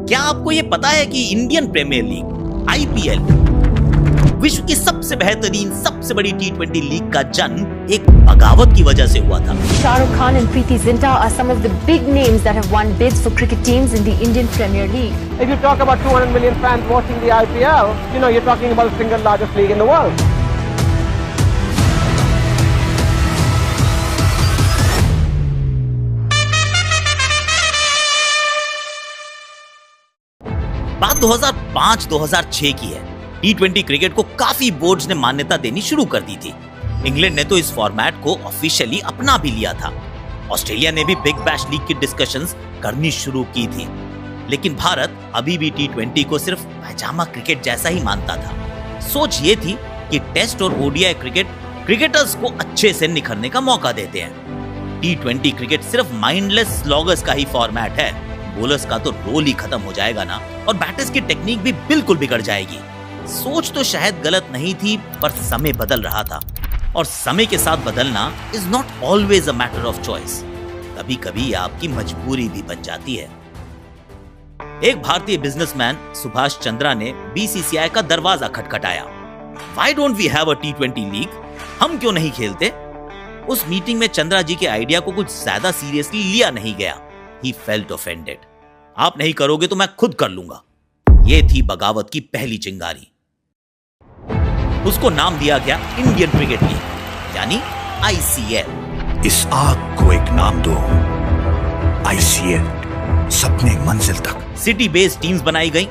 क्या आपको ये पता है कि इंडियन प्रीमियर लीग आईपीएल विश्व की सबसे बेहतरीन सबसे बड़ी टी20 लीग का जन्म एक बगावत की वजह से हुआ था। Shah Rukh Khan and Preeti Zinta are some of the big names that have won bids for cricket teams in the Indian Premier League. If you talk about 200 million fans watching the IPL, you're talking about the single largest league in the world. बात 2005-2006 की है। टी20 cricket को काफी boards ने मान्यता देनी शुरू कर दी थी। इंग्लैंड ने तो इस फॉर्मेट को ऑफिशियली अपना भी लिया था। ऑस्ट्रेलिया ने भी बिग बैश लीग की डिस्कशंस करनी शुरू की थी। लेकिन भारत अभी भी टी20 को सिर्फ पैजामा क्रिकेट जैसा ही मानता था। सोच ये थी कि टेस्ट और ओडीआई क्रिकेट क्रिकेटर्स को अच्छे से निखरने का मौका देते हैं। टी20 क्रिकेट सिर्फ माइंडलेस स्लॉगर्स का ही फॉर्मेट है। बॉलर्स का तो रोल ही खत्म हो जाएगा ना, और बैटर्स की टेक्निक भी बिल्कुल बिगड़ जाएगी। सोच तो शायद गलत नहीं थी, पर समय बदल रहा था, और समय के साथ बदलना is not always a matter of choice. कभी कभी आपकी मजबूरी भी बन जाती है। एक भारतीय बिजनेसमैन सुभाष चंद्रा ने बीसीसीआई का दरवाजा खटखटाया। Why don't we have a टी20 लीग? हम क्यों नहीं खेलते? उस मीटिंग में चंद्रा जी के आइडिया को कुछ ज्यादा सीरियसली लिया नहीं गया। He felt offended. आप नहीं करोगे तो मैं खुद कर लूंगा। ये थी बगावत की पहली चिंगारी। उसको नाम दिया गया इंडियन क्रिकेट लीग, यानी आईसीएल। इस आग को एक नाम दो, आईसीएल, सपने मंजिल तक। सिटी बेस्ड टीम्स बनाई गई।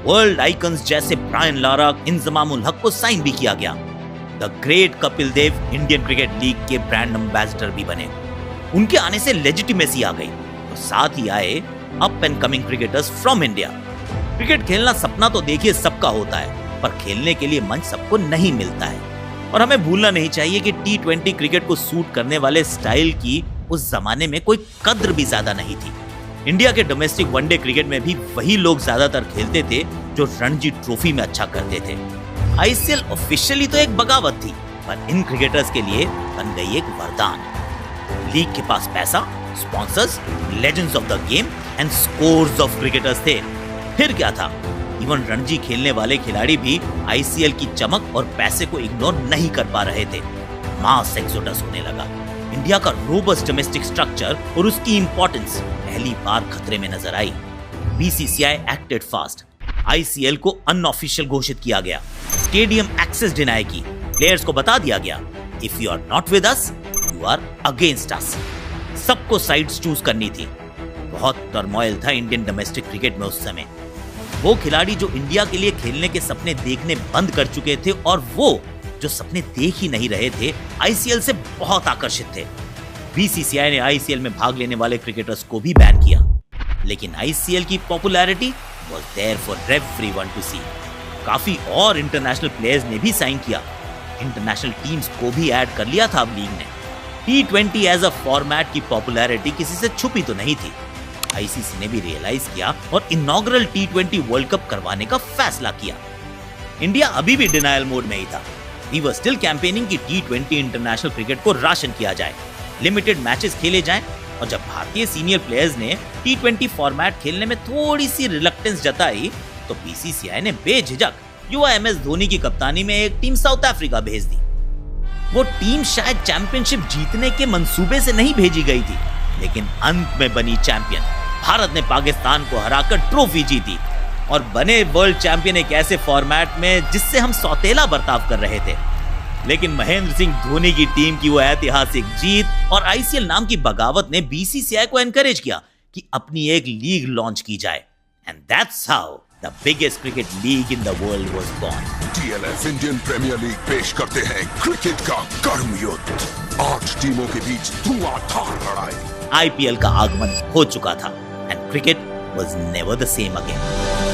वर्ल्ड आइकन्स जैसे ब्रायन लारा, इंजमाम उल हक को साइन भी किया गया। The great Kapil Dev Indian cricket league के ब्रांड एम्बेसडर भी बने। उनके आने से लेजिटिमेसी आ गई। साथ ही आए up and coming cricketers from India. Cricket खेलना सपना तो देखिए सबका होता है, पर खेलने के लिए मंच सबको नहीं मिलता है। और हमें भूलना नहीं चाहिए कि टी20 क्रिकेट को सूट करने वाले स्टाइल की उस जमाने में कोई कद्र भी ज्यादा नहीं थी। इंडिया के डोमेस्टिक वनडे क्रिकेट में भी वही लोग ज्यादातर खेलते थे जो रणजी ट्रॉफी में अच्छा करते थे। आईसीएल ऑफिशियली तो एक बगावत थी, पर इन क्रिकेटर्स के लिए बन गई एक वरदान। लीग के पास पैसा, sponsors, legends of the game and scores of cricketers थे। फिर क्या था, इवन रणजी खेलने वाले खिलाड़ी भी आईसीएल की चमक और पैसे को इग्नोर नहीं कर पा रहे थे। मास एक्सोडस होने लगा। इंडिया का रोबस्ट डोमेस्टिक स्ट्रक्चर और उसकी इंपॉर्टेंस पहली बार खतरे में नजर आई। BCCI acted fast. आईसीएल को अनऑफिशियल घोषित किया गया। स्टेडियम एक्सेस डिनाई की। प्लेयर्स को बता दिया गया, if you are not with us, you are against us. सबको साइड्स चूज करनी थी। बहुत टर्मोइल था इंडियन डोमेस्टिक क्रिकेट में उस समय। वो खिलाड़ी जो इंडिया के लिए खेलने के सपने देखने बंद कर चुके थे, और वो जो सपने देख ही नहीं रहे थे, आईसीएल से बहुत आकर्षित थे। बीसीसीआई ने आईसीएल में भाग लेने वाले क्रिकेटर्स को भी बैन किया। लेकिन आईसीएल की popularity was there for everyone to see. काफी और इंटरनेशनल प्लेयर्स ने भी साइन किया। इंटरनेशनल टीम्स को भी ऐड कर लिया था अब लीग ने। टी20 एज अ फॉर्मेट की पॉपुलैरिटी किसी से छुपी तो नहीं थी। आईसीसी ने भी रियलाइज किया और इनॉग्रल टी20 वर्ल्ड कप करवाने का फैसला किया। इंडिया अभी भी डिनायल मोड में ही था। वी वर स्टिल कैंपेनिंग कि टी20 इंटरनेशनल क्रिकेट को राशन किया जाए, लिमिटेड मैचेस खेले जाएं, और जब भारतीय सीनियर प्लेयर्स ने टी20 फॉर्मेट खेलने में थोड़ी सी रिलक्टेंस जताई, तो बीसीसीआई ने बेझिझक युवा एमएस धोनी की कप्तानी में एक टीम साउथ अफ्रीका भेज दी। वो टीम शायद चैंपियनशिप जीतने के मंसूबे से नहीं भेजी गई थी, लेकिन अंत में बनी चैंपियन। भारत ने पाकिस्तान को हराकर ट्रॉफी जीती और बने वर्ल्ड चैंपियन एक ऐसे फॉर्मेट में जिससे हम सौतेला बर्ताव कर रहे थे। लेकिन महेंद्र सिंह धोनी की टीम की वो ऐतिहासिक जीत और आईसीएल नाम की बगावत ने बीसीसीआई को एनकरेज किया कि अपनी एक लीग लॉन्च की जाए। And that's how the biggest cricket league in the world was born. TLF Indian premier league पेश करते हैं क्रिकेट का कर्म युद्ध। 8 टीमों के बीच धुआंधार लड़ाई। आईपीएल का आगमन हो चुका था and cricket was never the same again.